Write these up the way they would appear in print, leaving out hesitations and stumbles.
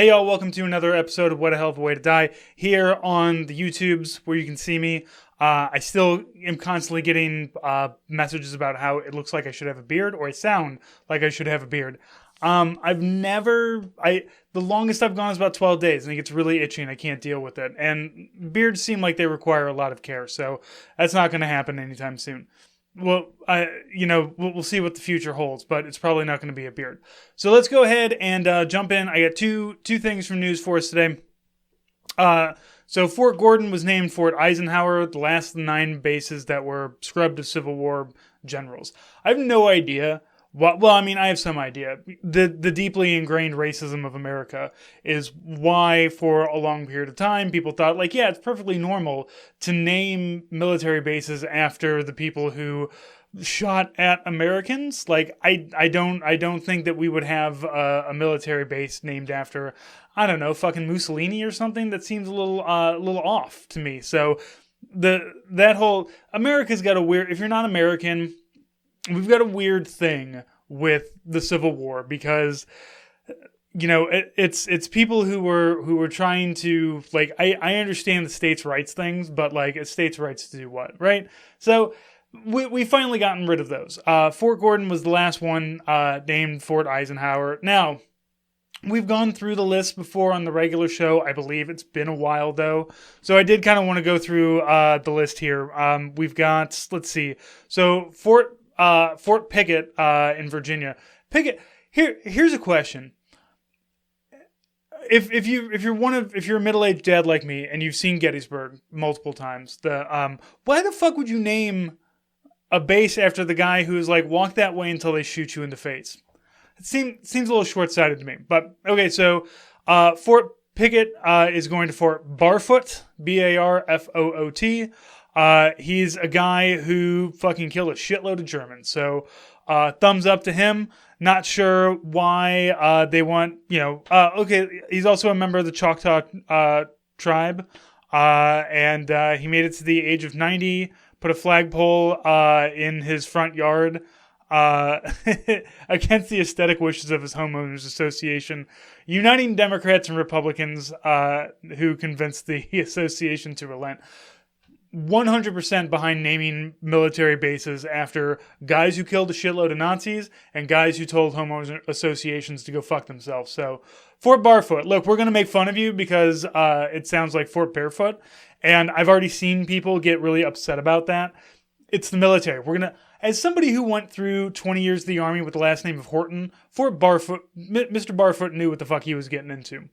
Hey y'all, welcome to another episode of What a Hell of a Way to Die here on the YouTubes where you can see me. I still am constantly getting messages about how it looks like I should have a beard or I sound like I should have a beard. The longest I've gone is about 12 days and it gets really itchy and I can't deal with it. And beards seem like they require a lot of care, so that's not going to happen anytime soon. Well, we'll see what the future holds, but it's probably not going to be a beard. So let's go ahead and jump in. I got two things from news for us today. So Fort Gordon was named Fort Eisenhower, the last of the 9 bases that were scrubbed of Civil War generals. I have no idea. I have some idea. The deeply ingrained racism of America is why, for a long period of time, people thought, it's perfectly normal to name military bases after the people who shot at Americans. I don't think that we would have a military base named after, I don't know, fucking Mussolini or something. That seems a little off to me. So that whole America's got a weird. If you're not American, we've got a weird thing with the Civil War because, it's people who were trying to, I understand the states' rights things, but it's states' rights to do what, right? So we finally gotten rid of those. Fort Gordon was the last one named Fort Eisenhower. Now, we've gone through the list before on the regular show. I believe it's been a while, though. So I did kind of want to go through the list here. We've got, let's see. So Fort Pickett in Virginia. Pickett. Here's a question. If you're a middle-aged dad like me and you've seen Gettysburg multiple times, why the fuck would you name a base after the guy who's walk that way until they shoot you in the face? It seems a little short-sighted to me. But okay, so Fort Pickett is going to Fort Barfoot, Barfoot. He's a guy who fucking killed a shitload of Germans. So, thumbs up to him. Not sure why, they want, okay, he's also a member of the Choctaw, tribe. And he made it to the age of 90, put a flagpole, in his front yard, against the aesthetic wishes of his homeowners association, uniting Democrats and Republicans, who convinced the association to relent. 100% behind naming military bases after guys who killed a shitload of Nazis and guys who told homeowners associations to go fuck themselves. So, Fort Barfoot. Look, we're going to make fun of you because it sounds like Fort Barefoot. And I've already seen people get really upset about that. It's the military. We're going to, as somebody who went through 20 years of the Army with the last name of Horton, Fort Barfoot, Mr. Barfoot knew what the fuck he was getting into.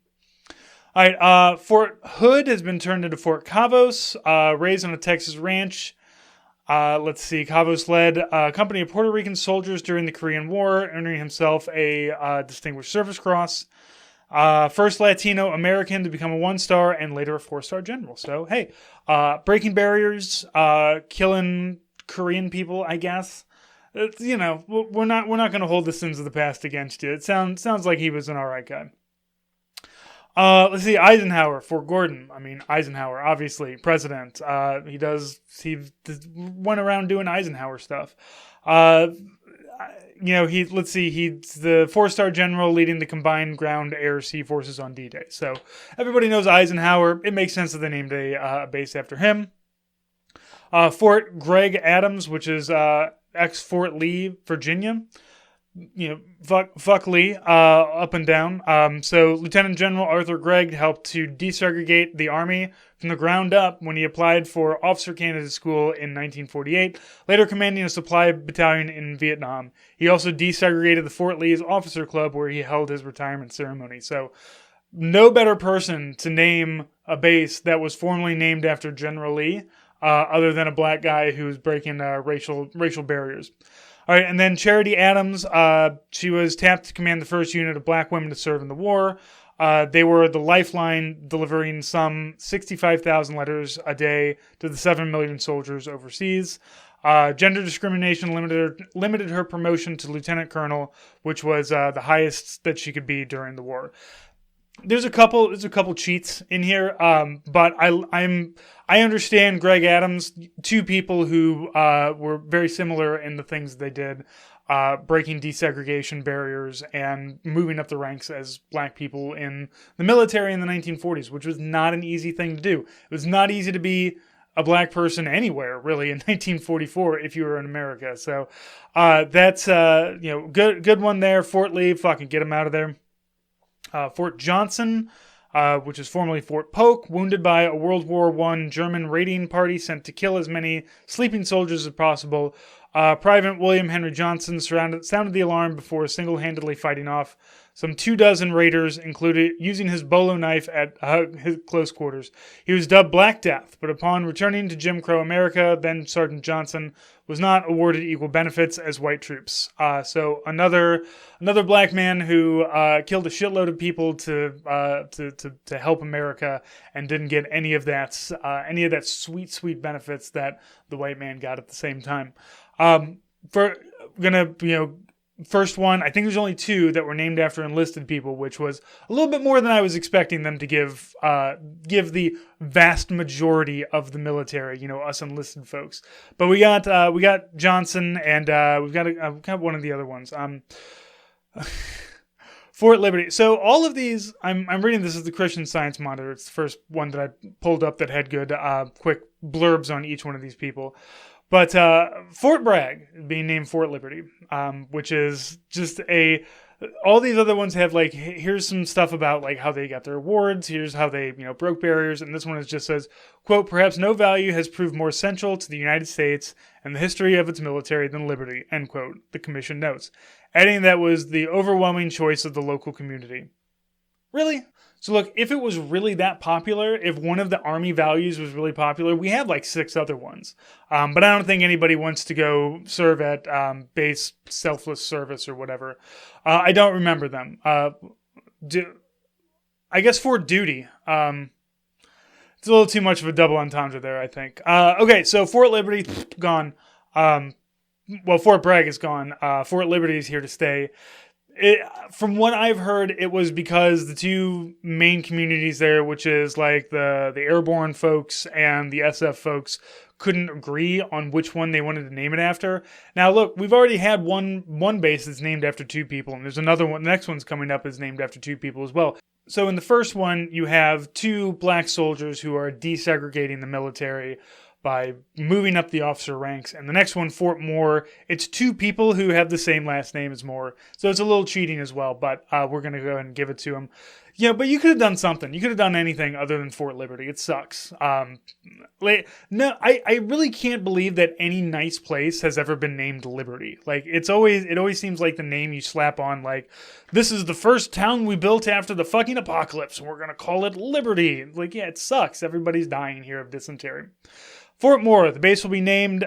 All right, Fort Hood has been turned into Fort Cavos, raised on a Texas ranch. Let's see, Cavos led a company of Puerto Rican soldiers during the Korean War, earning himself a Distinguished Service Cross. First Latino American to become a 1-star and later a 4-star general. So, hey, breaking barriers, killing Korean people, I guess. We're not going to hold the sins of the past against you. It sounds like he was an alright guy. Let's see, Eisenhower, Fort Gordon. Eisenhower, obviously, president. He went around doing Eisenhower stuff. He's the 4-star general leading the combined ground, air, sea forces on D-Day. So everybody knows Eisenhower. It makes sense that they named a base after him. Fort Gregg Adams, which is, ex-Fort Lee, Virginia. Fuck Lee, up and down. So Lieutenant General Arthur Gregg helped to desegregate the Army from the ground up when he applied for officer candidate school in 1948, later commanding a supply battalion in Vietnam. He also desegregated the Fort Lee's officer club where he held his retirement ceremony. So no better person to name a base that was formerly named after General Lee, other than a black guy who's breaking racial barriers. All right, and then Charity Adams, she was tapped to command the first unit of black women to serve in the war. They were the lifeline, delivering some 65,000 letters a day to the 7 million soldiers overseas. Gender discrimination limited her promotion to lieutenant colonel, which was the highest that she could be during the war. there's a couple cheats in here, but I understand Greg Adams, two people who were very similar in the things they did, breaking desegregation barriers and moving up the ranks as black people in the military in the 1940s, which was not an easy thing to do. It was not easy to be a black person anywhere really in 1944 if you were in America. So that's good one there. Fort Lee, fucking get him out of there. Fort Johnson, which is formerly Fort Polk, wounded by a World War I German raiding party sent to kill as many sleeping soldiers as possible. Private William Henry Johnson sounded the alarm before single-handedly fighting off some 24 raiders, included using his bolo knife at his close quarters. He was dubbed Black Death, but upon returning to Jim Crow America, then Sergeant Johnson was not awarded equal benefits as white troops. So another black man who killed a shitload of people to help America and didn't get any of that sweet benefits that the white man got at the same time. First one, I think there's only two that were named after enlisted people, which was a little bit more than I was expecting them to give the vast majority of the military, us enlisted folks. But we got Johnson, and we've got one of the other ones. Fort Liberty. So all of these, I'm reading this as the Christian Science Monitor. It's the first one that I pulled up that had good quick blurbs on each one of these people. But Fort Bragg being named Fort Liberty, which is just all these other ones have here's some stuff about how they got their awards, here's how they broke barriers, and this one just says, quote, perhaps no value has proved more central to the United States and the history of its military than liberty, end quote, the commission notes, adding that was the overwhelming choice of the local community. Really? So look, if it was really that popular, if one of the Army values was really popular, we have 6 other ones. But I don't think anybody wants to go serve at base selfless service or whatever. I don't remember them. I guess Fort Duty. It's a little too much of a double entendre there, I think. Okay, so Fort Liberty, gone. Fort Bragg is gone. Fort Liberty is here to stay. From what I've heard, it was because the two main communities there, which is the airborne folks and the SF folks, couldn't agree on which one they wanted to name it after. Now, look, we've already had one base that's named after two people, and there's another one. The next one's coming up is named after two people as well. So in the first one, you have two black soldiers who are desegregating the military by moving up the officer ranks. And the next one, Fort Moore, it's two people who have the same last name as Moore. So it's a little cheating as well, but we're going to go ahead and give it to him. Yeah, but you could have done something. You could have done anything other than Fort Liberty. It sucks. No, I really can't believe that any nice place has ever been named Liberty. It always seems like the name you slap on, this is the first town we built after the fucking apocalypse, and we're going to call it Liberty. Yeah, it sucks. Everybody's dying here of dysentery. Fort Moore, the base will be named,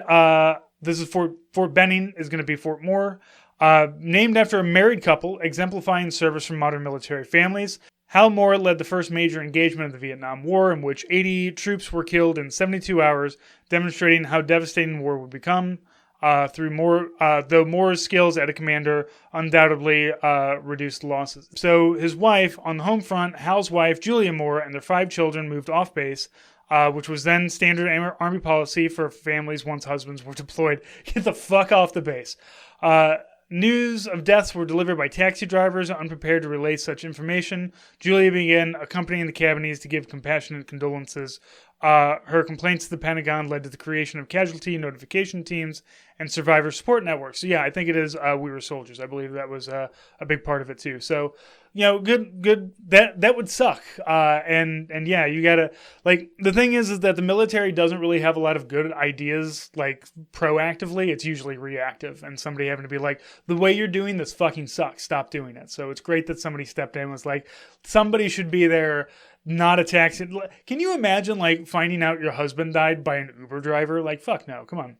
this is Fort Benning is going to be Fort Moore, named after a married couple, exemplifying service from modern military families. Hal Moore led the first major engagement of the Vietnam War, in which 80 troops were killed in 72 hours, demonstrating how devastating war would become. Though Moore's skills as a commander undoubtedly reduced losses. So his wife, on the home front, Hal's wife, Julia Moore, and their 5 children moved off base, which was then standard Army policy for families once husbands were deployed. Get the fuck off the base. News of deaths were delivered by taxi drivers unprepared to relay such information. Julia began accompanying the Cabanese to give compassionate condolences. Her complaints to the Pentagon led to the creation of casualty notification teams and survivor support networks. So yeah, I think it is We Were Soldiers. I believe that was a big part of it too. So, good. That would suck. And yeah, you gotta, the thing is that the military doesn't really have a lot of good ideas, proactively. It's usually reactive, and somebody having to be the way you're doing this fucking sucks. Stop doing it. So it's great that somebody stepped in and was somebody should be there, not a taxi. Can you imagine finding out your husband died by an Uber driver? Fuck no, come on.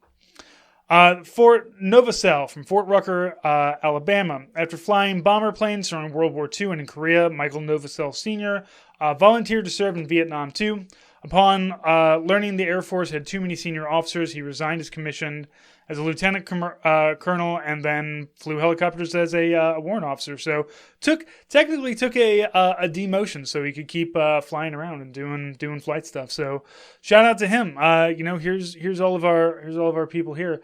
Fort Novosel from Fort Rucker, Alabama. After flying bomber planes during World War II and in Korea, Michael Novosel Sr. Volunteered to serve in Vietnam too. Upon learning the Air Force had too many senior officers, he resigned his commission as a lieutenant colonel, and then flew helicopters as a warrant officer. So technically took a demotion so he could keep flying around and doing flight stuff. So shout out to him. Here's all of our people here.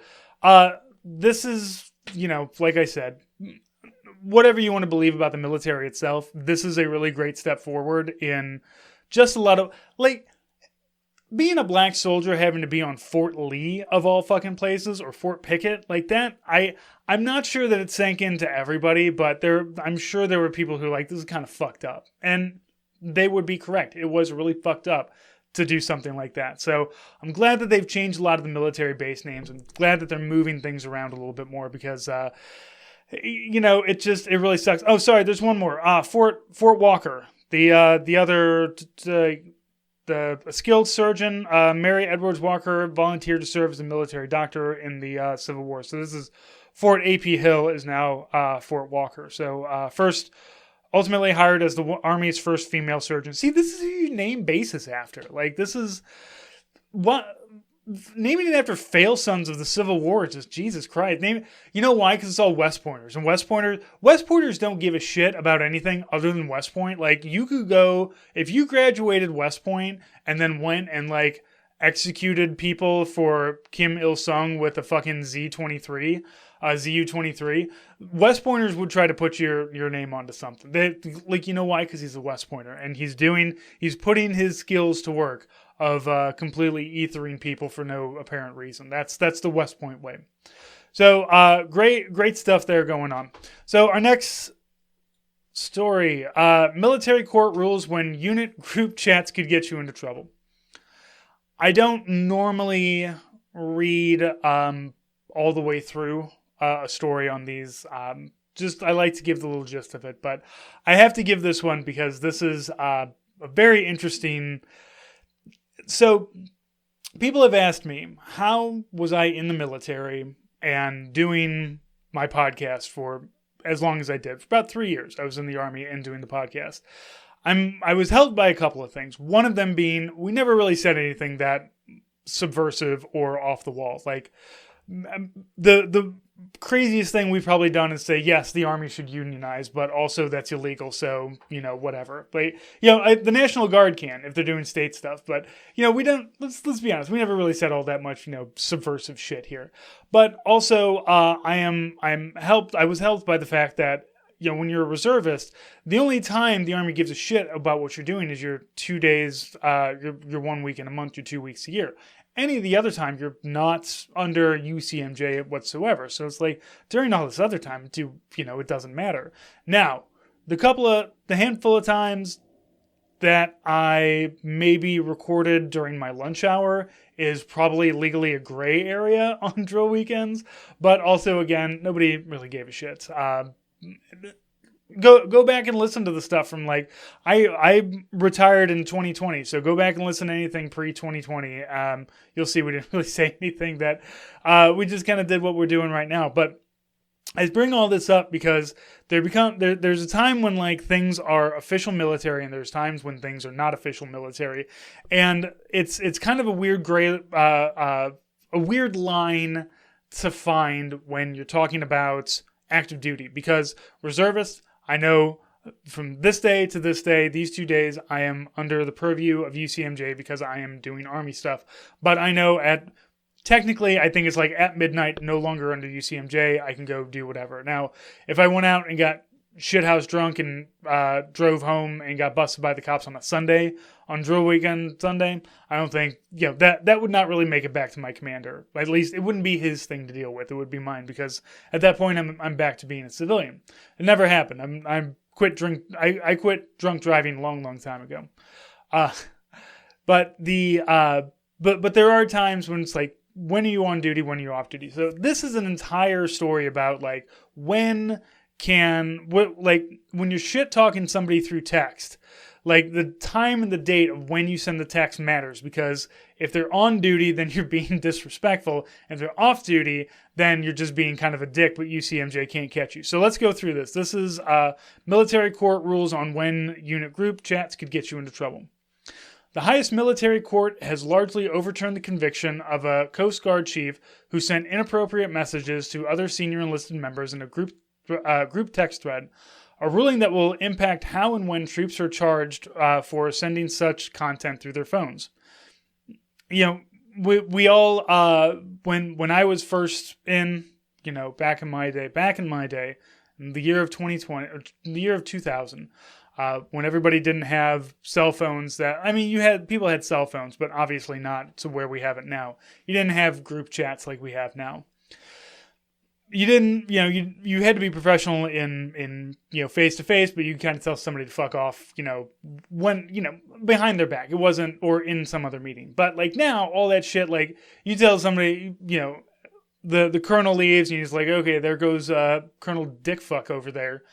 This is, like I said, whatever you want to believe about the military itself, this is a really great step forward in just a lot of, being a black soldier having to be on Fort Lee, of all fucking places, or Fort Pickett, like that, I'm not sure that it sank into everybody, but I'm sure there were people who this is kind of fucked up. And they would be correct. It was really fucked up to do something like that. So I'm glad that they've changed a lot of the military base names. I'm glad that they're moving things around a little bit more because, it really sucks. Oh, sorry, there's one more. Fort Walker, the other... The skilled surgeon, Mary Edwards Walker, volunteered to serve as a military doctor in the Civil War. So this is Fort A.P. Hill is now Fort Walker. So first, ultimately hired as the Army's first female surgeon. See, this is who you name bases after. This is what naming it after fail sons of the Civil War is just Jesus Christ. You know why? Because it's all West Pointers, and West Pointers don't give a shit about anything other than West Point. You could go if you graduated West Point and then went and executed people for Kim Il Sung with a fucking ZU-23. West Pointers would try to put your name onto something. You know why? Because he's a West Pointer and he's putting his skills to work of completely ethering people for no apparent reason. That's the West Point way. So great stuff there going on. So our next story, military court rules when unit group chats could get you into trouble. I don't normally read all the way through a story on these. I like to give the little gist of it, but I have to give this one because this is a very interesting. So people have asked me, how was I in the military and doing my podcast for as long as I did? For about 3 years, I was in the Army and doing the podcast. I was helped by a couple of things. One of them being, we never really said anything that subversive or off the wall. The craziest thing we've probably done is say, yes, the Army should unionize, but also that's illegal, so, whatever. But, the National Guard can if they're doing state stuff, but, we don't, let's be honest, we never really said all that much, subversive shit here. But also, I was helped by the fact that, when you're a reservist, the only time the Army gives a shit about what you're doing is your 2 days, your 1 week in a month, your 2 weeks a year. Any of the other time, you're not under UCMJ whatsoever. So it's during all this other time, it doesn't matter. Now, the handful of times that I maybe recorded during my lunch hour is probably legally a gray area on drill weekends. But also, again, nobody really gave a shit. Go back and listen to the stuff from I retired in 2020, so go back and listen to anything pre-2020. You'll see we didn't really say anything that we just kind of did what we're doing right now. But I bring all this up because there's a time when things are official military and there's times when things are not official military, and it's kind of a weird gray a weird line to find when you're talking about active duty, because reservists, I know from this day to this day, these 2 days, I am under the purview of UCMJ because I am doing Army stuff. But I know technically, I think it's at midnight, no longer under UCMJ, I can go do whatever. Now, if I went out and got shithouse drunk and drove home and got busted by the cops on a Sunday, on drill weekend Sunday, I don't think, that would not really make it back to my commander. At least it wouldn't be his thing to deal with. It would be mine, because at that point I'm back to being a civilian. It never happened. I quit drunk driving a long time ago. But there are times when it's when are you on duty, when are you off duty? So this is an entire story about when you're shit talking somebody through text, the time and the date of when you send the text matters, because if they're on duty, then you're being disrespectful. And if they're off duty, then you're just being kind of a dick, but UCMJ can't catch you. So let's go through this. This is military court rules on when unit group chats could get you into trouble. The highest military court has largely overturned the conviction of a Coast Guard chief who sent inappropriate messages to other senior enlisted members in a group text thread, a ruling that will impact how and when troops are charged for sending such content through their phones. You know, we all, when I was first in, back in my day, in the year of 2020, or the year of 2000, when everybody didn't have cell phones people had cell phones, but obviously not to where we have it now. You didn't have group chats like we have now. You didn't, you had to be professional in face to face, but you kind of tell somebody to fuck off, when, behind their back. It wasn't, or in some other meeting. But like now, all that shit, like you tell somebody, the colonel leaves and he's like, okay, there goes Colonel Dickfuck over there.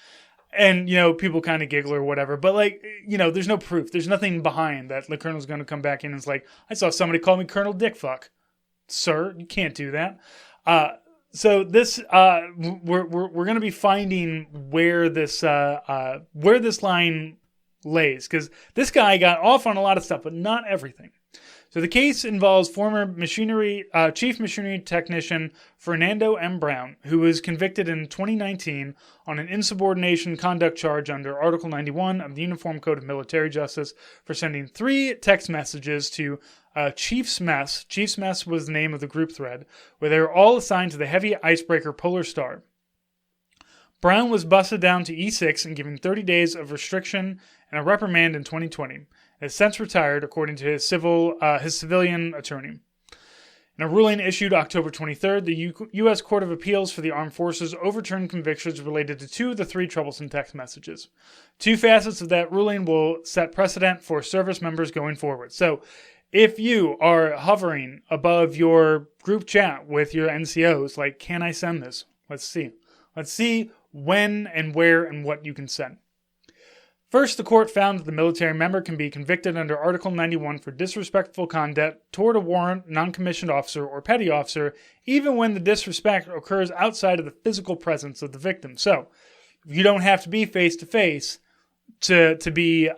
And, people kind of giggle or whatever. But, like, there's no proof. There's nothing behind that the colonel's going to come back in and it's like, I saw somebody call me Colonel Dickfuck. Sir, you can't do that. So this, we're going to be finding where this line lays. Because this guy got off on a lot of stuff, but not everything. So the case involves former chief machinery technician Fernando M. Brown, who was convicted in 2019 on an insubordination conduct charge under Article 91 of the Uniform Code of Military Justice for sending 3 text messages to Chief's Mess. Chief's Mess was the name of the group thread, where they were all assigned to the heavy icebreaker Polar Star. Brown was busted down to E6 and given 30 days of restriction and a reprimand in 2020. Has since retired, according to his civilian attorney. In a ruling issued October 23rd, the U.S. Court of Appeals for the Armed Forces overturned convictions related to 2 of the 3 troublesome text messages. 2 facets of that ruling will set precedent for service members going forward. So, if you are hovering above your group chat with your NCOs, like, can I send this? Let's see. Let's see when and where and what you can send. First, the court found that the military member can be convicted under Article 91 for disrespectful conduct toward a warrant, non-commissioned officer, or petty officer, even when the disrespect occurs outside of the physical presence of the victim. So, you don't have to be face to face to be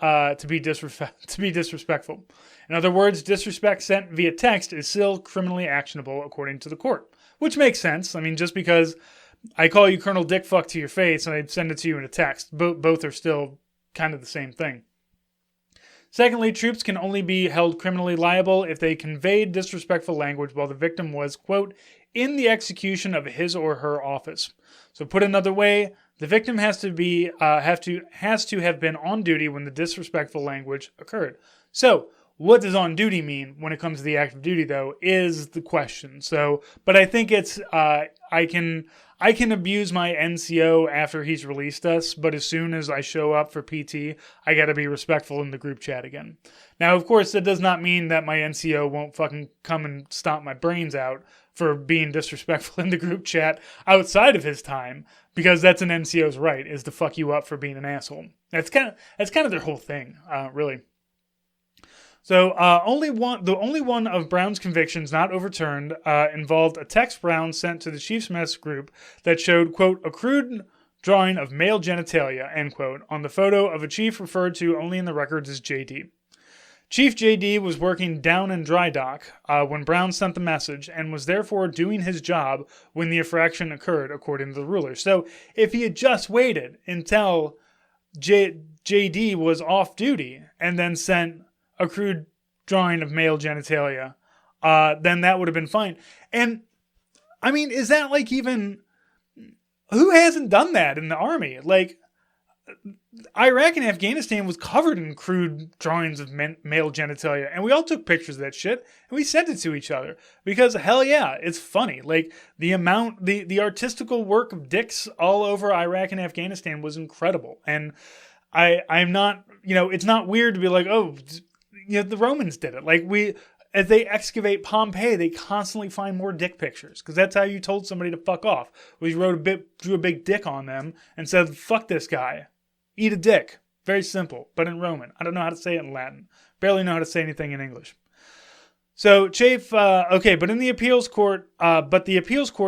disrespectful. In other words, disrespect sent via text is still criminally actionable according to the court, which makes sense. I mean, just because I call you Colonel Dickfuck to your face and I send it to you in a text, both are still kind of the same thing. Secondly, troops can only be held criminally liable if they conveyed disrespectful language while the victim was, quote, in the execution of his or her office. So put another way, the victim has to have been on duty when the disrespectful language occurred. So, what does on duty mean when it comes to the active duty, though, is the question. So, but I think it's, I can abuse my NCO after he's released us, but as soon as I show up for PT, I gotta be respectful in the group chat again. Now, of course, that does not mean that my NCO won't fucking come and stomp my brains out for being disrespectful in the group chat outside of his time, because that's an NCO's right, is to fuck you up for being an asshole. That's kind of their whole thing, really. So, the only one of Brown's convictions not overturned involved a text Brown sent to the Chief's Mess group that showed, quote, a crude drawing of male genitalia, end quote, on the photo of a chief referred to only in the records as JD. Chief JD was working down in dry dock when Brown sent the message and was therefore doing his job when the infraction occurred, according to the ruler. So, if he had just waited until JD was off duty and then sent a crude drawing of male genitalia, then that would have been fine. And, I mean, is that like even... Who hasn't done that in the army? Like, Iraq and Afghanistan was covered in crude drawings of male genitalia, and we all took pictures of that shit, and we sent it to each other. Because, hell yeah, it's funny. Like, the artistical work of dicks all over Iraq and Afghanistan was incredible. And I'm not, it's not weird to be like, oh... the Romans did it. Like, as they excavate Pompeii, they constantly find more dick pictures. Because that's how you told somebody to fuck off. We drew a big dick on them and said, fuck this guy. Eat a dick. Very simple, but in Roman. I don't know how to say it in Latin. Barely know how to say anything in English. So, Chafe, but in the appeals court,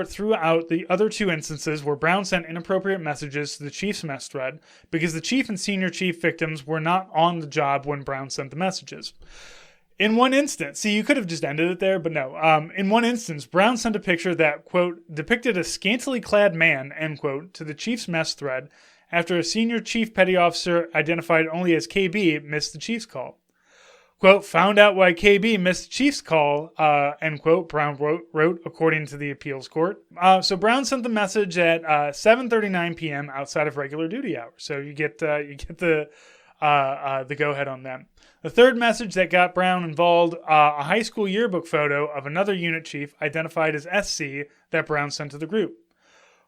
threw out the other 2 instances where Brown sent inappropriate messages to the Chief's Mess thread because the chief and senior chief victims were not on the job when Brown sent the messages. In one instance, see, you could have just ended it there, but no. In one instance, Brown sent a picture that, quote, depicted a scantily clad man, end quote, to the chief's mess thread after a senior chief petty officer identified only as KB missed the chief's call. Quote, found out why KB missed the chief's call, end quote, Brown wrote according to the appeals court. So Brown sent the message at 7:39 p.m. outside of regular duty hours. So you get the go-ahead on them. The third message that got Brown involved, a high school yearbook photo of another unit chief identified as SC that Brown sent to the group.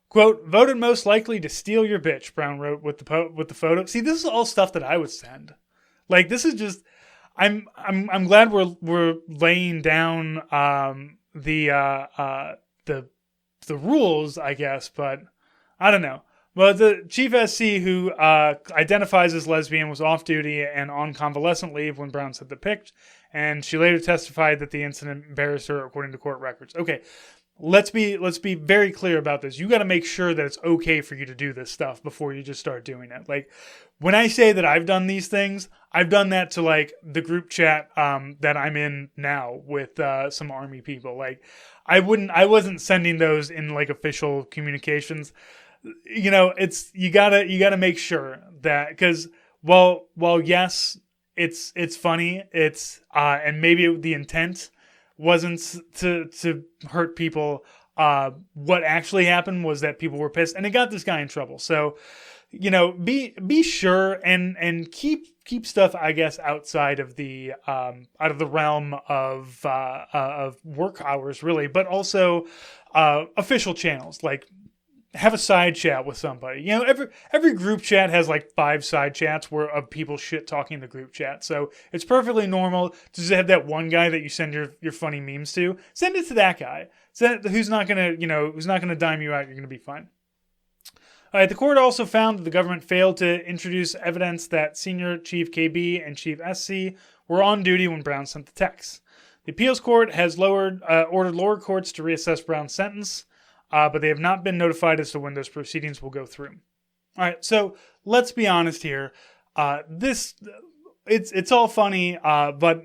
Quote, voted most likely to steal your bitch, Brown wrote with the photo. See, this is all stuff that I would send. Like, this is just, I'm glad we're laying down the rules, I guess, but I don't know. Well, the chief SC who identifies as lesbian was off duty and on convalescent leave when Brown sent the pic, and she later testified that the incident embarrassed her according to court records. Okay, let's be very clear about this. You got to make sure that it's okay for you to do this stuff before you just start doing it. Like, when I say that I've done these things, I've done that to like the group chat that I'm in now with some Army people. Like, I wasn't sending those in like official communications. You know, it's you gotta make sure that, because while yes, it's funny, it's and maybe the intent wasn't to hurt people. What actually happened was that people were pissed, and it got this guy in trouble. So, you know, be sure and keep stuff, I guess, outside of the realm of work hours, really, but also official channels. Like, have a side chat with somebody. You know, every group chat has like 5 side chats of people shit talking the group chat. So it's perfectly normal to just have that one guy that you send your funny memes to. Send it to that guy. Who's not gonna dime you out. You're gonna be fine. All right, the court also found that the government failed to introduce evidence that Senior Chief KB and Chief SC were on duty when Brown sent the text. The appeals court has ordered lower courts to reassess Brown's sentence. But they have not been notified as to when those proceedings will go through. All right, so let's be honest here. It's all funny, but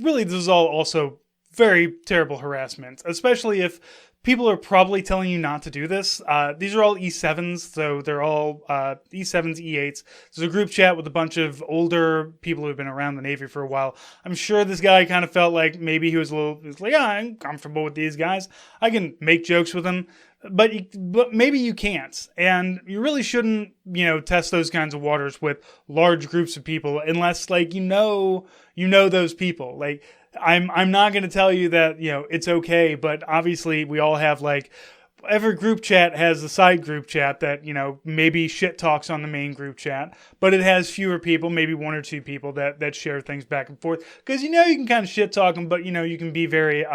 really this is all also very terrible harassment, especially if people are probably telling you not to do this. These are all E7s, so they're all E7s, E8s. There's a group chat with a bunch of older people who've been around the Navy for a while. I'm sure this guy kind of felt like maybe he was like, yeah, I'm comfortable with these guys. I can make jokes with them. But maybe you can't, and you really shouldn't, test those kinds of waters with large groups of people unless, like, you know those people. Like, I'm not going to tell you that it's okay, but obviously we all have, like, every group chat has a side group chat that maybe shit talks on the main group chat, but it has fewer people, maybe 1 or 2 people that share things back and forth, because you can kind of shit talk them, but you can be very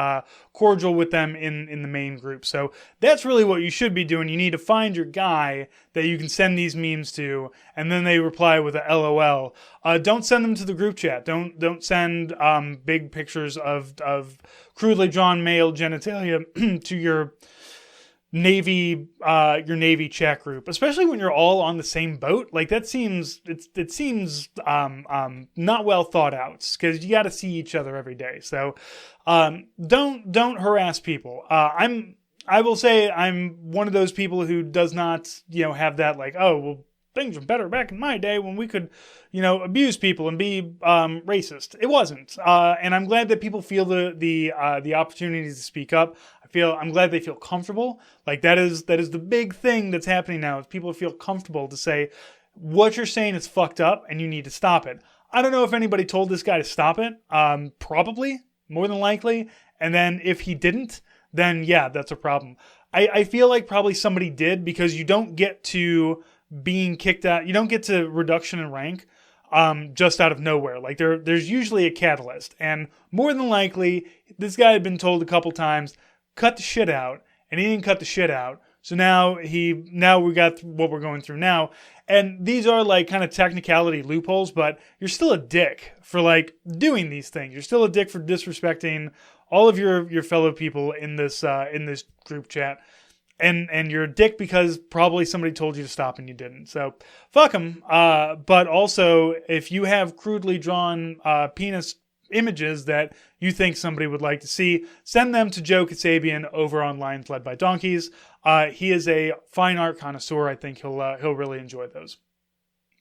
cordial with them in the main group. So that's really what you should be doing. You need to find your guy that you can send these memes to, and then they reply with a LOL. Don't send them to the group chat. Don't send big pictures of crudely drawn male genitalia to your Navy chat group, especially when you're all on the same boat. Like, that seems not well thought out, because you got to see each other every day. So don't harass people. I will say I'm one of those people who does not have that, like, oh well, things were better back in my day when we could abuse people and be racist. It wasn't, and I'm glad that people feel the opportunity to speak up. I'm glad they feel comfortable. Like, that is the big thing that's happening now, is people feel comfortable to say what you're saying is fucked up and you need to stop it. I don't know if anybody told this guy to stop it. Probably, more than likely. And then if he didn't, then yeah, that's a problem. I feel like probably somebody did, because you don't get to being kicked out. You don't get to reduction in rank just out of nowhere. Like, there's usually a catalyst, and more than likely this guy had been told a couple times, cut the shit out, and he didn't cut the shit out. So now we got what we're going through now. And these are like kind of technicality loopholes, but you're still a dick for like doing these things. You're still a dick for disrespecting all of your fellow people in this group chat. And you're a dick because probably somebody told you to stop and you didn't. So fuck them. But also, if you have crudely drawn penis images that you think somebody would like to see, send them to Joe Kasabian over on Lions Led by Donkeys. He is a fine art connoisseur. I think he'll really enjoy those.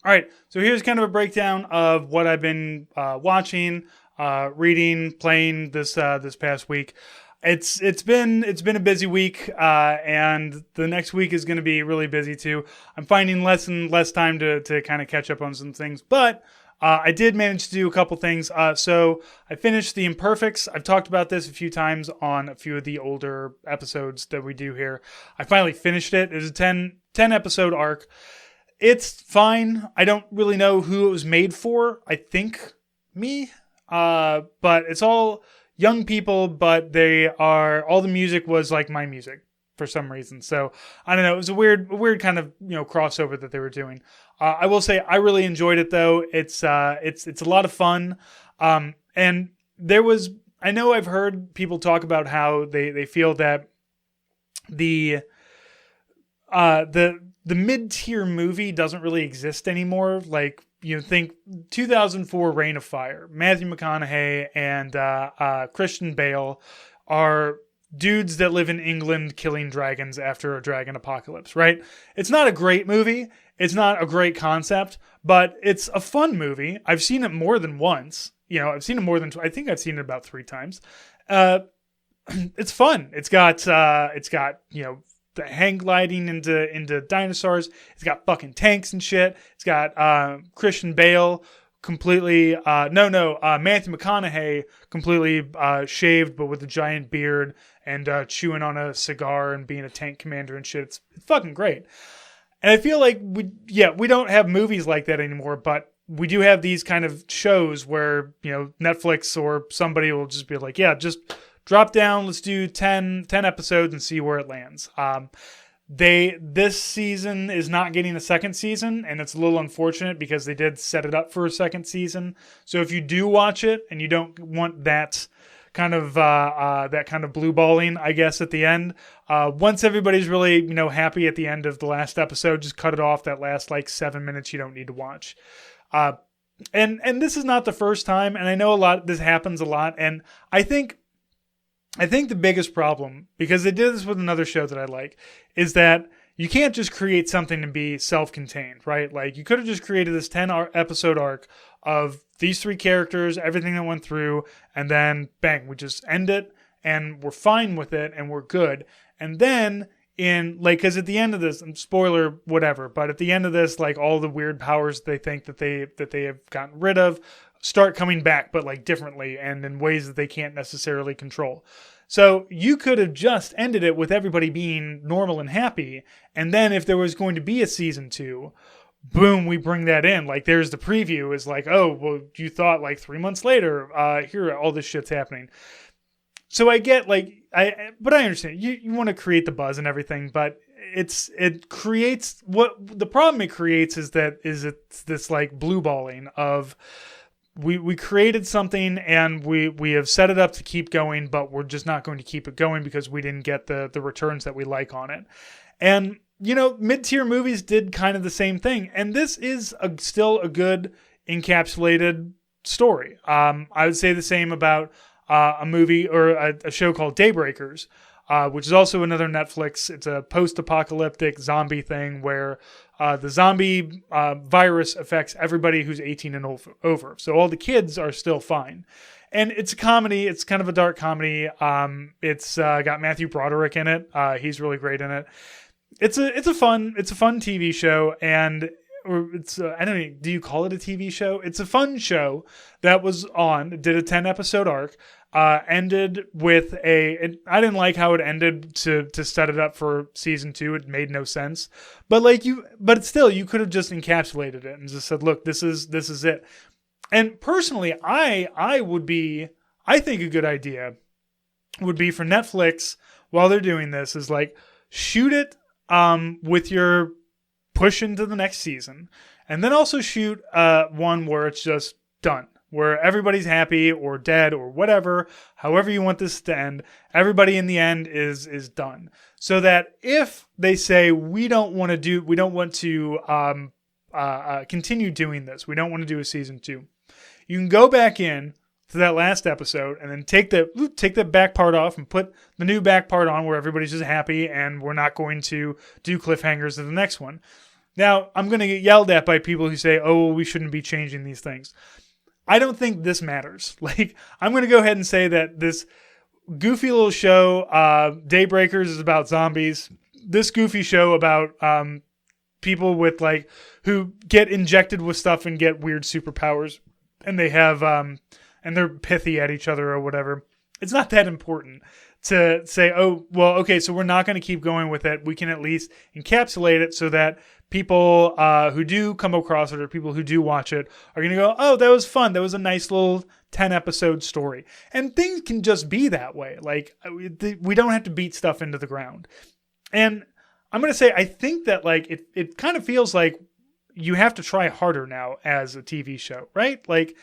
All right, so here's kind of a breakdown of what I've been watching, reading, playing this past week. It's been a busy week, and the next week is going to be really busy too. I'm finding less and less time to kind of catch up on some things, but I did manage to do a couple things. So I finished the Imperfects. I've talked about this a few times on a few of the older episodes that we do here. I finally finished it. It was a 10 episode arc. It's fine. I don't really know who it was made for. I think me, but it's all young people, but all the music was like my music for some reason. So I don't know. It was a weird kind of, crossover that they were doing. I will say I really enjoyed it though. It's a lot of fun. And I know I've heard people talk about how they feel that the mid-tier movie doesn't really exist anymore. Like, think 2004 Reign of Fire. Matthew McConaughey and Christian Bale are dudes that live in England killing dragons after a dragon apocalypse, right? It's not a great movie. It's not a great concept, but it's a fun movie. I've seen it more than once. I've seen it I think I've seen it about 3 times. It's fun. It's got the hang gliding into dinosaurs. It's got fucking tanks and shit. It's got Christian Bale completely Matthew McConaughey completely shaved but with a giant beard and chewing on a cigar and being a tank commander and shit. It's fucking great. And I feel like we don't have movies like that anymore, but we do have these kind of shows where, Netflix or somebody will just be like, yeah, just drop down, let's do 10 episodes and see where it lands. This season is not getting a second season, and it's a little unfortunate because they did set it up for a second season. So if you do watch it and you don't want that kind of blue balling, I guess, at the end, once everybody's really happy at the end of the last episode, just cut it off. That last 7 minutes you don't need to watch. And this is not the first time, and I know this happens a lot, and I think the biggest problem, because they did this with another show that I like, is that you can't just create something and be self-contained, right? Like, you could have just created this 10-episode arc of these 3 characters, everything that went through, and then, bang, we just end it, and we're fine with it, and we're good. And then, because at the end of this, spoiler, whatever, but at the end of this, all the weird powers they think that they have gotten rid of start coming back, but differently and in ways that they can't necessarily control. So you could have just ended it with everybody being normal and happy. And then if there was going to be a season 2, boom, we bring that in. There's the preview is oh, well, you thought 3 months later, here, all this shit's happening. So I get but I understand you want to create the buzz and everything, but it creates the problem it creates is it's this blue balling of, we created something and we have set it up to keep going, but we're just not going to keep it going because we didn't get the returns that we like on it. And, mid-tier movies did kind of the same thing. And this is still a good encapsulated story. I would say the same about a movie or a show called Daybreakers, which is also another Netflix. It's a post-apocalyptic zombie thing where the zombie virus affects everybody who's 18 and over. So all the kids are still fine. And it's a comedy. It's kind of a dark comedy. It's got Matthew Broderick in it. He's really great in it. It's a fun TV show, and I don't know, do you call it a TV show? It's a fun show that was did a 10 episode arc. Ended with I didn't like how it ended to set it up for season 2. It made no sense. But still, you could have just encapsulated it and just said, look, this is it. And personally, I think a good idea would be for Netflix, while they're doing this, is shoot it with your push into the next season, and then also shoot one where it's just done, where everybody's happy or dead or whatever, however you want this to end, everybody in the end is done. So that if they say, we don't want to continue doing this, we don't want to do a season 2, you can go back in, to that last episode and then take the back part off and put the new back part on where everybody's just happy and we're not going to do cliffhangers in the next one. Now, I'm going to get yelled at by people who say, oh, we shouldn't be changing these things. I don't think this matters. Like, I'm going to go ahead and say that this goofy little show, Daybreakers, is about zombies. This goofy show about people with like who get injected with stuff and get weird superpowers, and they have and they're pithy at each other or whatever. It's not that important to say, oh, well, okay, so we're not going to keep going with it. We can at least encapsulate it so that people who do come across it or people who do watch it are going to go, oh, that was fun. That was a nice little 10-episode story. And things can just be that way. Like, we don't have to beat stuff into the ground. And I'm going to say, I think that like it kind of feels like you have to try harder now as a TV show, right? Like,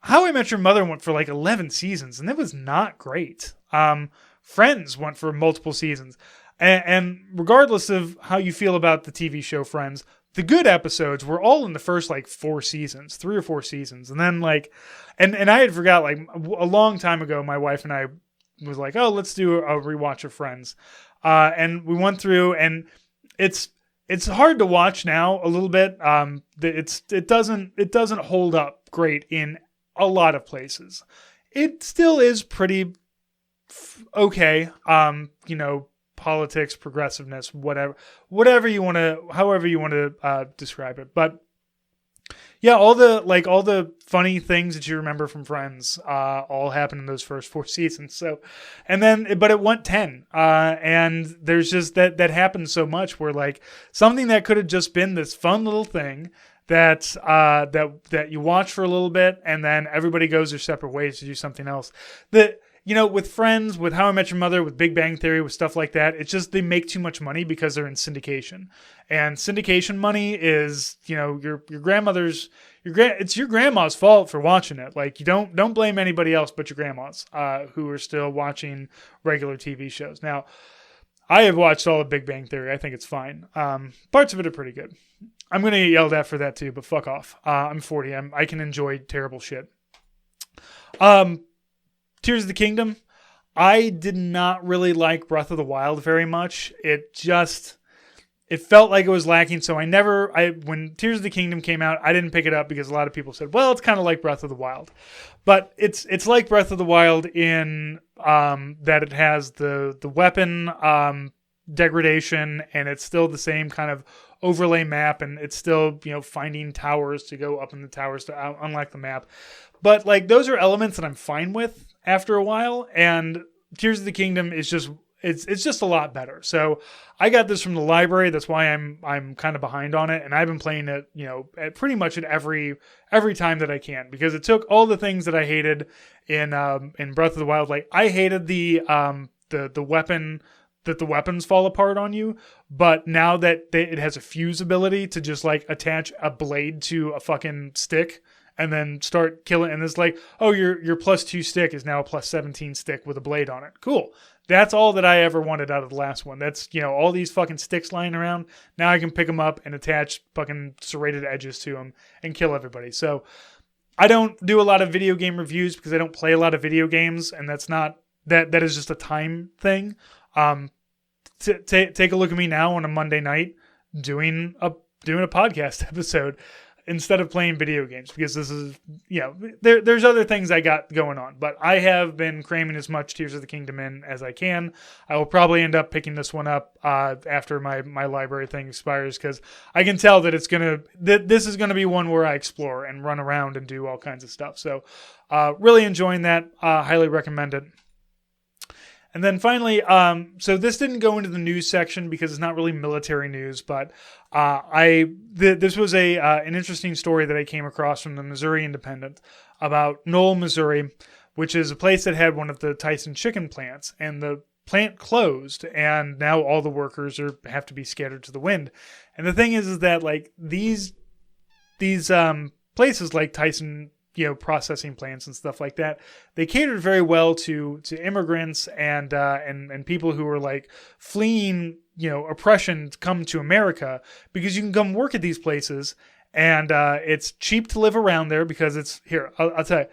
How I Met Your Mother went for like 11 seasons, and that was not great. Friends went for multiple seasons. And regardless of how you feel about the TV show Friends, the good episodes were all in the first like 3 or 4 seasons. And then like, and I had forgot like a long time ago, my wife and I was like, oh, let's do a rewatch of Friends. And we went through, and it's hard to watch now a little bit. It doesn't hold up great in a lot of places. It still is pretty okay. Politics, progressiveness, however you want to describe it. But yeah, all the funny things that you remember from Friends all happened in those first 4 seasons. So, but it went 10, and there's just that happens so much where like something that could have just been this fun little thing that you watch for a little bit and then everybody goes their separate ways to do something else. With Friends, with How I Met Your Mother, with Big Bang Theory, with stuff like that, it's just they make too much money because they're in syndication. And syndication money is, your grandmother's, it's your grandma's fault for watching it. Like, you don't blame anybody else but your grandmas who are still watching regular TV shows. Now, I have watched all of Big Bang Theory. I think it's fine. Parts of it are pretty good. I'm going to get yelled at for that too, but fuck off. I'm 40. I can enjoy terrible shit. Tears of the Kingdom. I did not really like Breath of the Wild very much. It felt like it was lacking. So when Tears of the Kingdom came out, I didn't pick it up because a lot of people said, well, it's kind of like Breath of the Wild, but it's like Breath of the Wild in, that it has the weapon, degradation, and it's still the same kind of overlay map, and it's still, finding towers to go up in the towers to unlock the map. But like, those are elements that I'm fine with after a while, and Tears of the Kingdom is just it's just a lot better. So I got this from the library. That's why I'm kind of behind on it, and I've been playing it, at pretty much at every time that I can, because it took all the things that I hated in Breath of the Wild. Like, I hated the weapon, that the weapons fall apart on you, but now that it has a fuse ability to just like attach a blade to a fucking stick and then start killing, and it's like, oh, your +2 stick is now a +17 stick with a blade on it. Cool. That's all that I ever wanted out of the last one. That's, all these fucking sticks lying around. Now I can pick them up and attach fucking serrated edges to them and kill everybody. So I don't do a lot of video game reviews because I don't play a lot of video games, and that's not, that is just a time thing. Take a look at me now on a Monday night doing a podcast episode instead of playing video games, because this is, there's other things I got going on, but I have been cramming as much Tears of the Kingdom in as I can. I will probably end up picking this one up after my library thing expires, because I can tell that this is going to be one where I explore and run around and do all kinds of stuff. So really enjoying that. Highly recommend it. And then finally, so this didn't go into the news section because it's not really military news, but this was an interesting story that I came across from the Missouri Independent about Knoll, Missouri, which is a place that had one of the Tyson chicken plants, and the plant closed, and now all the workers have to be scattered to the wind. And the thing is that like these places like Tyson, processing plants and stuff like that, they catered very well to immigrants and people who were like fleeing, oppression to come to America, because you can come work at these places, and it's cheap to live around there because it's here. I'll tell you,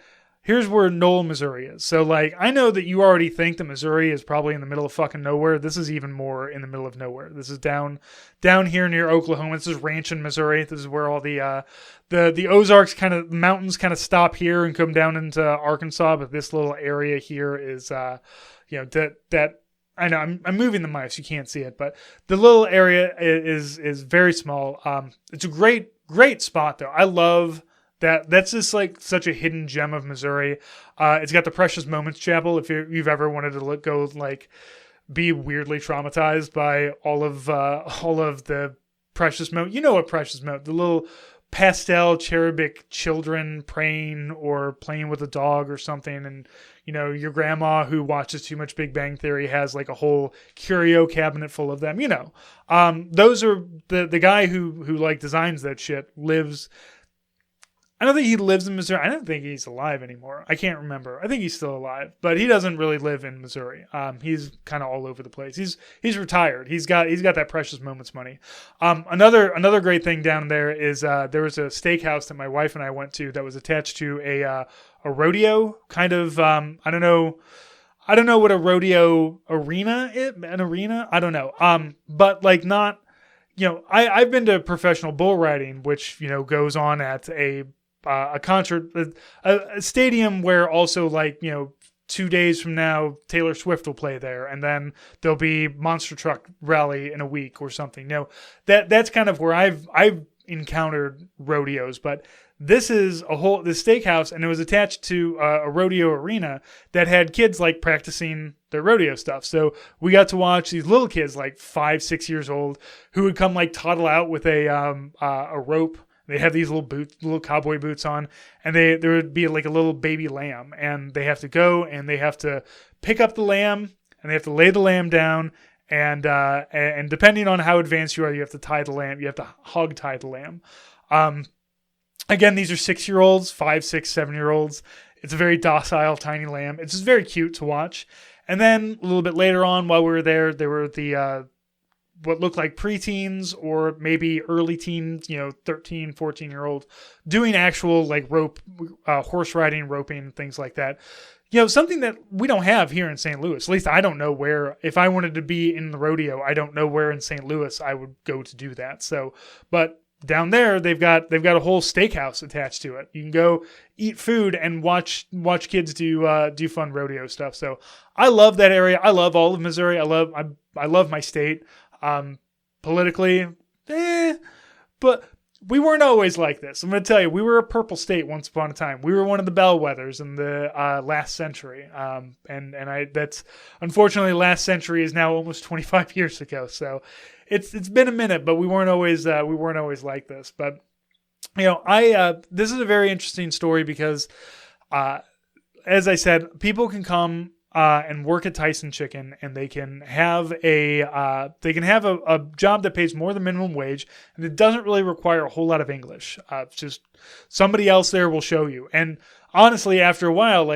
here's where Knoll, Missouri is. So, like, I know that you already think that Missouri is probably in the middle of fucking nowhere. This is even more in the middle of nowhere. This is down here near Oklahoma. This is Rankin, Missouri. This is where all the Ozarks mountains kind of stop here and come down into Arkansas. But this little area here is, that I know I'm moving the mic so you can't see it, but the little area is very small. It's a great spot though. I love that. That's just like such a hidden gem of Missouri. It's got the Precious Moments Chapel. If you've ever wanted to go like be weirdly traumatized by all of the precious moments, you know what precious moment, the little pastel cherubic children praying or playing with a dog or something, and your grandma who watches too much Big Bang Theory has like a whole curio cabinet full of them. Those are the guy who like designs that shit lives. I don't think he lives in Missouri. I don't think he's alive anymore. I can't remember. I think he's still alive, but he doesn't really live in Missouri. He's kind of all over the place. He's retired. He's got that Precious Moments money. Another great thing down there is there was a steakhouse that my wife and I went to that was attached to a rodeo kind of. I don't know what a rodeo arena is. An arena. I don't know. But like not. I've been to professional bull riding, which goes on at a concert, a stadium where also 2 days from now Taylor Swift will play there, and then there'll be monster truck rally in a week or something. That's kind of where I've encountered rodeos, but this is this steakhouse, and it was attached to a rodeo arena that had kids like practicing their rodeo stuff. So we got to watch these little kids, like 5-6 years old, who would come like toddle out with a rope. They have these little cowboy boots on, and there would be like a little baby lamb, and they have to go and they have to pick up the lamb, and they have to lay the lamb down, and depending on how advanced you are, you have to tie the lamb. You have to hog tie the lamb. Again, these are 6-year-olds, 5, 6, 7-year-olds. It's a very docile, tiny lamb. It's just very cute to watch. And then a little bit later on, while we were there were the what looked like preteens or maybe early teens, 13, 14-year-old, doing actual like rope, horse riding, roping, things like that. Something that we don't have here in St. Louis. At least I don't know where. If I wanted to be in the rodeo, I don't know where in St. Louis I would go to do that. So, but down there they've got a whole steakhouse attached to it. You can go eat food and watch kids do fun rodeo stuff. So I love that area. I love all of Missouri. I love my state. Politically, but we weren't always like this. I'm going to tell you, we were a purple state once upon a time. We were one of the bellwethers in the last century. That's unfortunately last century is now almost 25 years ago. So it's been a minute, but we weren't always like this. But this is a very interesting story because, as I said, people can come and work at Tyson Chicken, and they can have a job that pays more than minimum wage, and it doesn't really require a whole lot of English. Just somebody else there will show you. And honestly, after a while,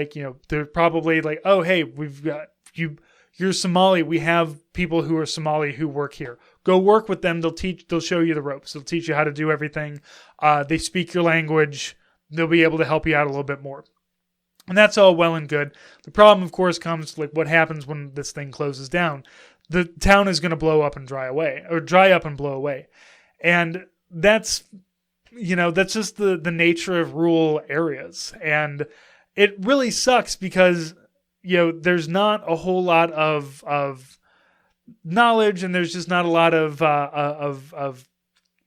they're probably like, oh, hey, we've got you. You're Somali. We have people who are Somali who work here. Go work with them. They'll show you the ropes. They'll teach you how to do everything. They speak your language. They'll be able to help you out a little bit more. And that's all well and good. The problem, of course, comes like what happens when this thing closes down. The town is going to blow up and dry up and blow away. And that's just the nature of rural areas. And it really sucks because, there's not a whole lot of knowledge, and there's just not a lot of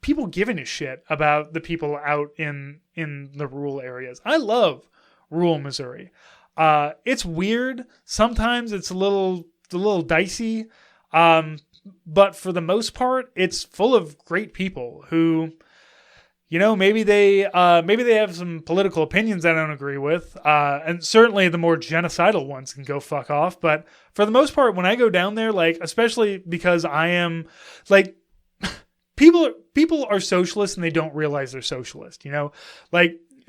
people giving a shit about the people out in the rural areas. I love rural Missouri. It's weird. Sometimes it's a little dicey. But for the most part, it's full of great people who, maybe they have some political opinions I don't agree with. And certainly the more genocidal ones can go fuck off. But for the most part, when I go down there, especially because I am people are socialists and they don't realize they're socialist,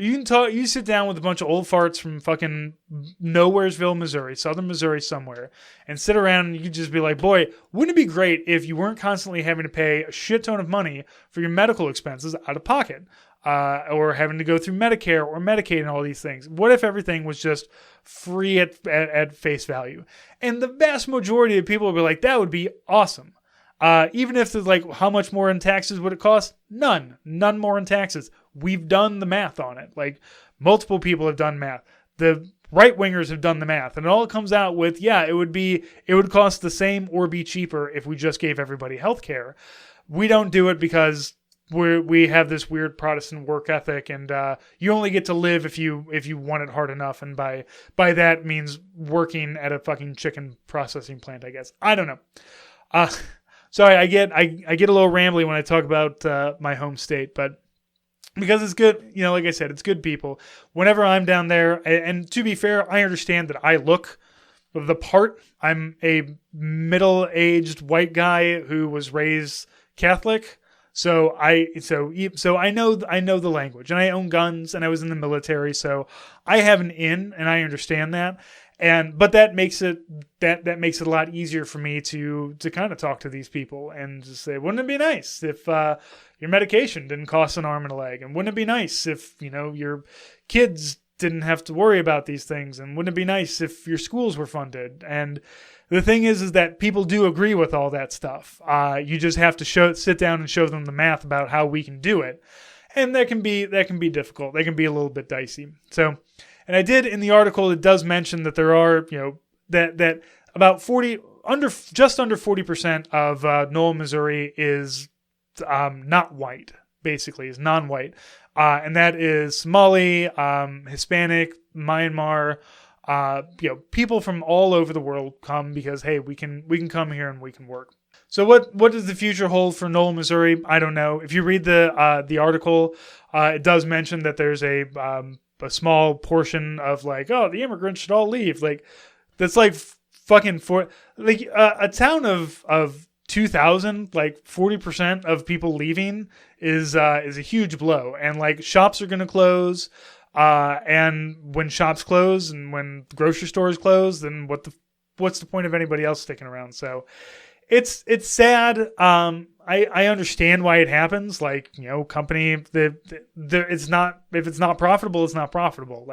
you sit down with a bunch of old farts from fucking Nowheresville, Missouri, southern Missouri somewhere, and sit around and you just be like, boy, wouldn't it be great if you weren't constantly having to pay a shit ton of money for your medical expenses out of pocket? or having to go through Medicare or Medicaid and all these things? What if everything was just free at face value? And the vast majority of people would be like, that would be awesome. Even if it's like, how much more in taxes would it cost? None more in taxes. We've done the math on it. Like, multiple people have done math. The right-wingers have done the math, and it all comes out with, it would cost the same or be cheaper if we just gave everybody health care. We don't do it because we have this weird Protestant work ethic, and you only get to live if you want it hard enough, and by that means working at a fucking chicken processing plant, I guess. I don't know. Sorry, I get a little rambly when I talk about my home state, but because it's good, like I said, it's good people. Whenever I'm down there, and to be fair, I understand that I look the part. I'm a middle-aged white guy who was raised Catholic, so I know the language, and I own guns, and I was in the military, so I have an in, and I understand that. But that makes it a lot easier for me to kind of talk to these people and just say, wouldn't it be nice if your medication didn't cost an arm and a leg? And wouldn't it be nice if your kids didn't have to worry about these things? And wouldn't it be nice if your schools were funded? And the thing is that people do agree with all that stuff. You just have to sit down and show them the math about how we can do it, and that can be difficult. They can be a little bit dicey. So. And I did in the article, it does mention that there are, that about just under 40% of Noel, Missouri is not white, basically, is non-white. And that is Somali, Hispanic, Myanmar, people from all over the world come because, hey, we can come here and we can work. So what does the future hold for Noel, Missouri? I don't know. If you read the article, it does mention that there's a small portion of the immigrants should all leave. Like, that's like fucking a town of 2,000, 40% of people leaving is a huge blow. And shops are going to close. And when shops close and when grocery stores close, then what's the point of anybody else sticking around? So it's sad. I understand why it happens. Company, it's not, if it's not profitable, it's not profitable.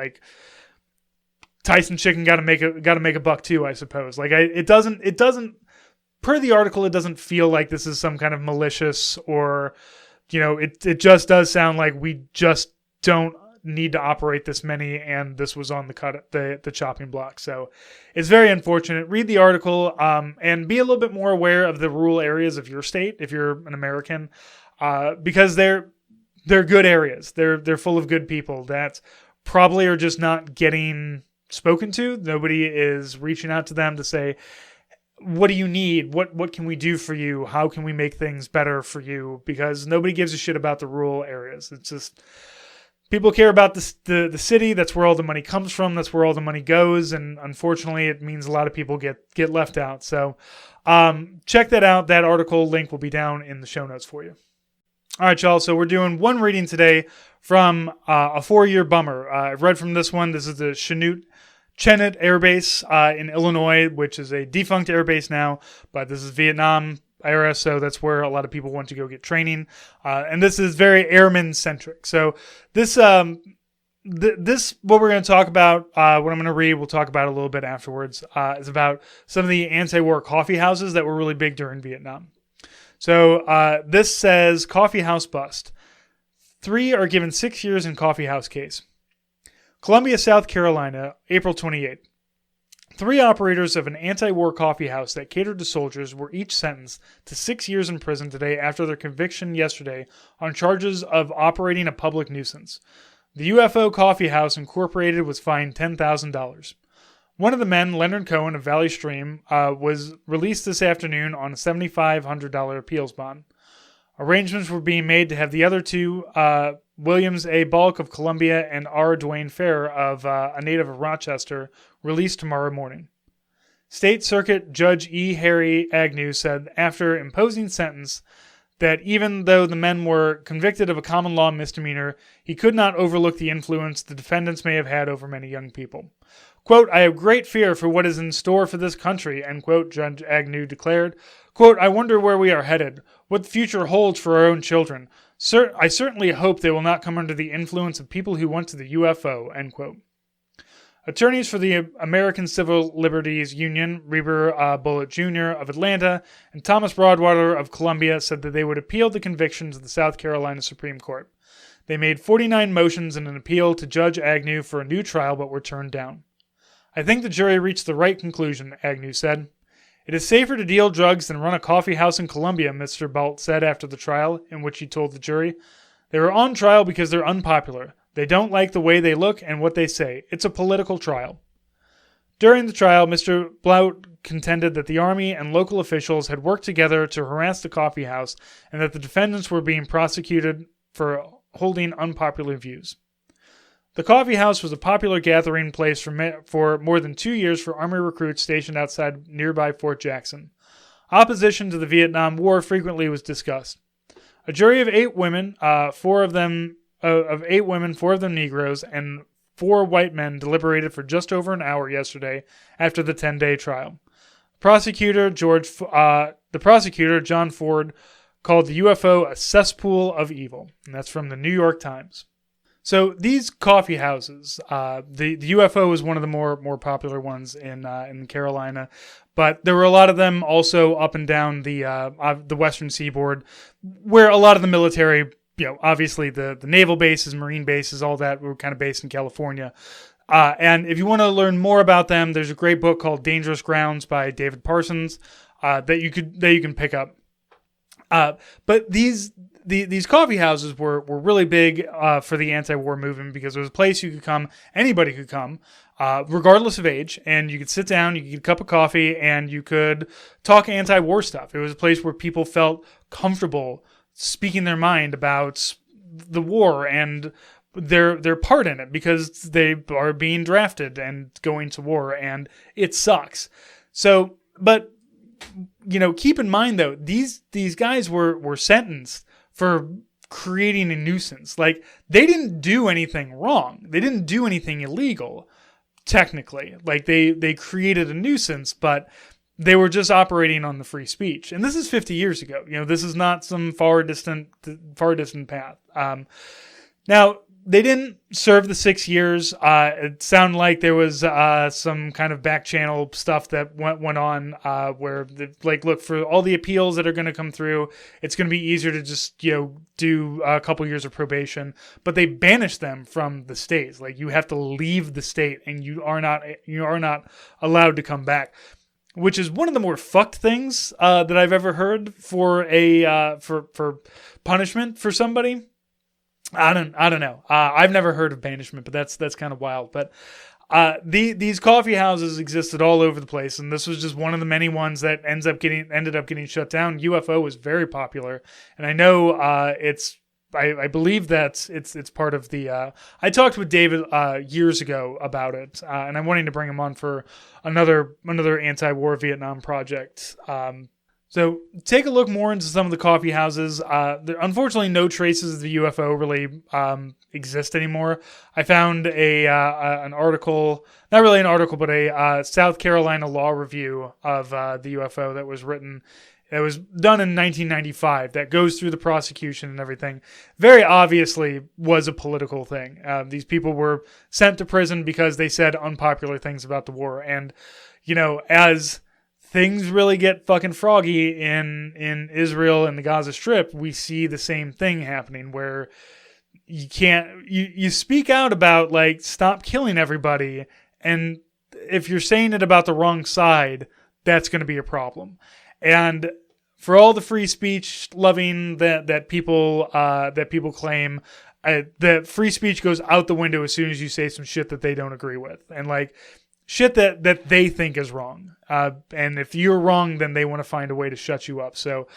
Tyson Chicken got to make a buck too, I suppose. It doesn't per the article, it doesn't feel like this is some kind of malicious or, it just does sound like we just don't need to operate this many, and this was on the chopping block. So it's very unfortunate. Read the article and be a little bit more aware of the rural areas of your state if you're an American, because they're good areas. They're full of good people that probably are just not getting spoken to. Nobody is reaching out to them to say, what do you need? What can we do for you? How can we make things better for you? Because nobody gives a shit about the rural areas. It's just, people care about the city. That's where all the money comes from. That's where all the money goes. And unfortunately, it means a lot of people get left out. So check that out. That article link will be down in the show notes for you. All right, y'all. So we're doing one reading today from a 4-year bummer. I've read from this one. This is the Chenot Air Base in Illinois, which is a defunct air base now. But this is Vietnam era, so that's where a lot of people want to go get training, and this is very airman centric. So this what we're going to talk about, what I'm going to read, we'll talk about a little bit afterwards, is about some of the anti-war coffee houses that were really big during Vietnam. So this says coffee house bust. 3 are given 6 years in coffee house case. Columbia, South Carolina, April 28th. 3 operators of an anti-war coffee house that catered to soldiers were each sentenced to 6 years in prison today after their conviction yesterday on charges of operating a public nuisance. The UFO Coffee House Incorporated was fined $10,000. One of the men, Leonard Cohen of Valley Stream, was released this afternoon on a $7,500 appeals bond. Arrangements were being made to have the other 2, Williams A. Balk of Columbia and R. Dwayne Fair of a native of Rochester, released tomorrow morning. State Circuit Judge E. Harry Agnew said after imposing sentence that even though the men were convicted of a common law misdemeanor, he could not overlook the influence the defendants may have had over many young people. Quote, I have great fear for what is in store for this country, end quote, Judge Agnew declared. Quote, I wonder where we are headed, what the future holds for our own children. I certainly hope they will not come under the influence of people who went to the UFO, end quote. Attorneys for the American Civil Liberties Union, Reber Bullitt Jr. of Atlanta and Thomas Broadwater of Columbia, said that they would appeal the convictions of the South Carolina Supreme Court. They made 49 motions in an appeal to Judge Agnew for a new trial, but were turned down. I think the jury reached the right conclusion, Agnew said. It is safer to deal drugs than run a coffee house in Columbia, Mr. Bolt said after the trial, in which he told the jury. They were on trial because they're unpopular. They don't like the way they look and what they say. It's a political trial. During the trial, Mr. Blount contended that the Army and local officials had worked together to harass the coffee house and that the defendants were being prosecuted for holding unpopular views. The coffee house was a popular gathering place for more than 2 years for Army recruits stationed outside nearby Fort Jackson. Opposition to the Vietnam War frequently was discussed. A jury of 8 women, 4 of them Negroes, and 4 white men deliberated for just over an hour yesterday after the 10-day trial. The prosecutor, John Ford, called the UFO a cesspool of evil, and that's from the New York Times. So these coffee houses, the UFO is one of the more popular ones in Carolina, but there were a lot of them also up and down the Western Seaboard, where a lot of the military, obviously the naval bases, marine bases, all that were kind of based in California. And if you want to learn more about them, there's a great book called Dangerous Grounds by David Parsons that you can pick up. But these coffee houses were really big for the anti-war movement because it was a place you could come, anybody could come, regardless of age, and you could sit down, you could get a cup of coffee, and you could talk anti-war stuff. It was a place where people felt comfortable speaking their mind about the war and their part in it because they are being drafted and going to war, and it sucks. So, but keep in mind though, these guys were sentenced for creating a nuisance. Like, they didn't do anything wrong. They didn't do anything illegal, technically. Like, they created a nuisance, but they were just operating on the free speech. And this is 50 years ago. This is not some far distant path. Now, they didn't serve the 6 years. It sounded like there was some kind of back channel stuff that went on where, look, for all the appeals that are going to come through, it's going to be easier to just, do a couple years of probation. But they banished them from the state. Like, you have to leave the state and you are not allowed to come back, which is one of the more fucked things that I've ever heard for for punishment for somebody. I don't know. I've never heard of banishment, but that's kind of wild. But these coffee houses existed all over the place, and this was just one of the many ones that ended up getting shut down. UFO was very popular, and I know I believe that it's part of the. I talked with David years ago about it, and I'm wanting to bring him on for another anti-war Vietnam project. So take a look more into some of the coffee houses. Unfortunately, no traces of the UFO really exist anymore. I found an article, not really an article, but a South Carolina law review of the UFO that was written. It was done in 1995 that goes through the prosecution and everything. Very obviously was a political thing. These people were sent to prison because they said unpopular things about the war. And, as things really get fucking froggy in Israel and the Gaza Strip, we see the same thing happening where you speak out about, like, stop killing everybody, and if you're saying it about the wrong side, that's going to be a problem. And for all the free speech loving that people claim, that free speech goes out the window as soon as you say some shit that they don't agree with, and like shit that they think is wrong. And if you're wrong, then they want to find a way to shut you up. So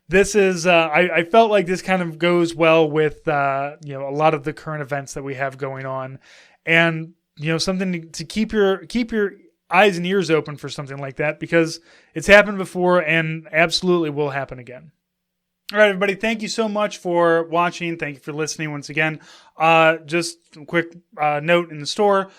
this is, I felt like this kind of goes well with, a lot of the current events that we have going on, and, something to keep your eyes and ears open for something like that, because it's happened before and absolutely will happen again. All right, everybody, thank you so much for watching. Thank you for listening once again. Just a quick note in the store.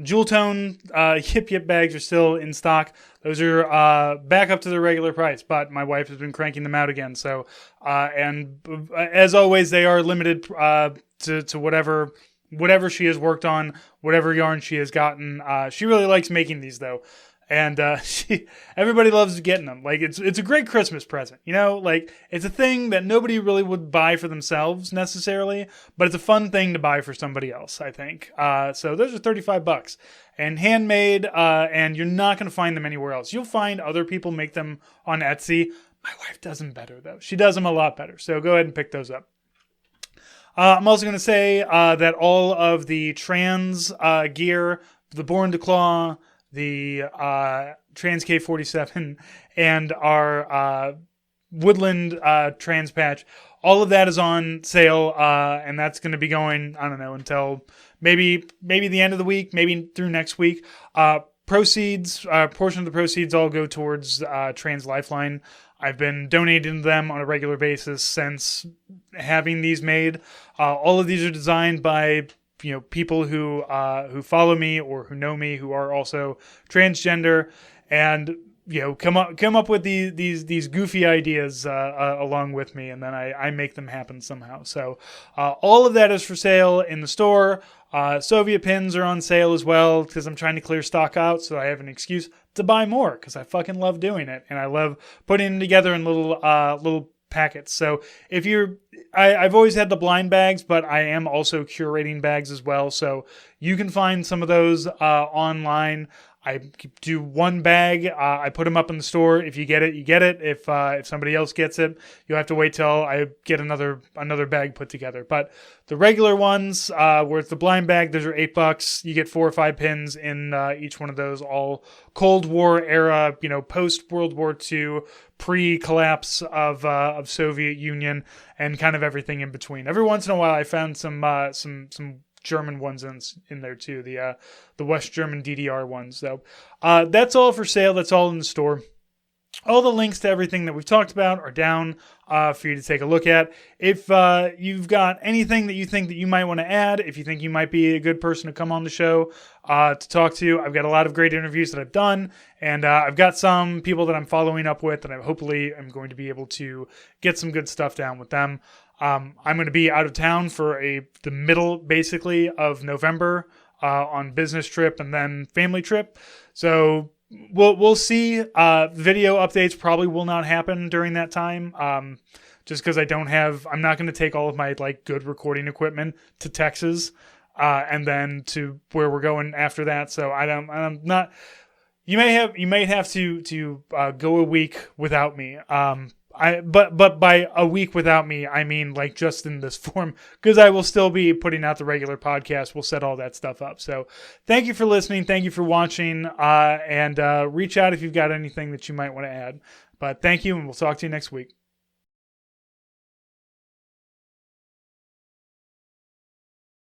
Jewel Tone Yip Yip bags are still in stock. Those are back up to their regular price, but my wife has been cranking them out again. So, and as always, they are limited to whatever she has worked on, whatever yarn she has gotten. She really likes making these though. And everybody loves getting them. Like it's a great Christmas present, you know. Like it's a thing that nobody really would buy for themselves necessarily, but it's a fun thing to buy for somebody else. I think. So those are $35 and handmade, and you're not going to find them anywhere else. You'll find other people make them on Etsy. My wife does them better though. She does them a lot better. So go ahead and pick those up. I'm also going to say that all of the trans gear, the Born to Claw, the Trans K47, and our Woodland trans patch, all of that is on sale, and that's going to be going, I don't know, until maybe the end of the week, maybe through next week. Proceeds, portion of the proceeds all go towards Trans Lifeline. I've been donating to them on a regular basis since having these made. All of these are designed by people who follow me or who know me, who are also transgender, and come up with these goofy ideas along with me, and then I make them happen somehow. So all of that is for sale in the store. Soviet pins are on sale as well because I'm trying to clear stock out, so I have an excuse to buy more because I fucking love doing it, and I love putting them together in little packets. So I've always had the blind bags, but I am also curating bags as well. So you can find some of those online. I do one bag. I put them up in the store. If you get it, you get it. If somebody else gets it, you'll have to wait till I get another bag put together. But the regular ones, where it's the blind bag, those are $8. You get 4 or 5 pins in each one of those. All Cold War era, post World War II, pre-collapse of Soviet Union, and kind of everything in between. Every once in a while, I found some German ones in there too, the West German DDR ones. So that's all for sale. That's all in the store. All the links to everything that we've talked about are down for you to take a look at. If you've got anything that you think that you might want to add, if you think you might be a good person to come on the show to talk to, I've got a lot of great interviews that I've done, and I've got some people that I'm following up with, and I hopefully am going to be able to get some good stuff down with them. I'm going to be out of town for the middle, basically, of November on business trip and then family trip. So we'll see. Video updates probably will not happen during that time, just because I'm not going to take all of my good recording equipment to Texas and then to where we're going after that. So I'm not. You may have to go a week without me. But by a week without me, I mean just in this form, because I will still be putting out the regular podcast. We'll set all that stuff up. So thank you for listening. Thank you for watching, and reach out if you've got anything that you might want to add. But thank you, and we'll talk to you next week.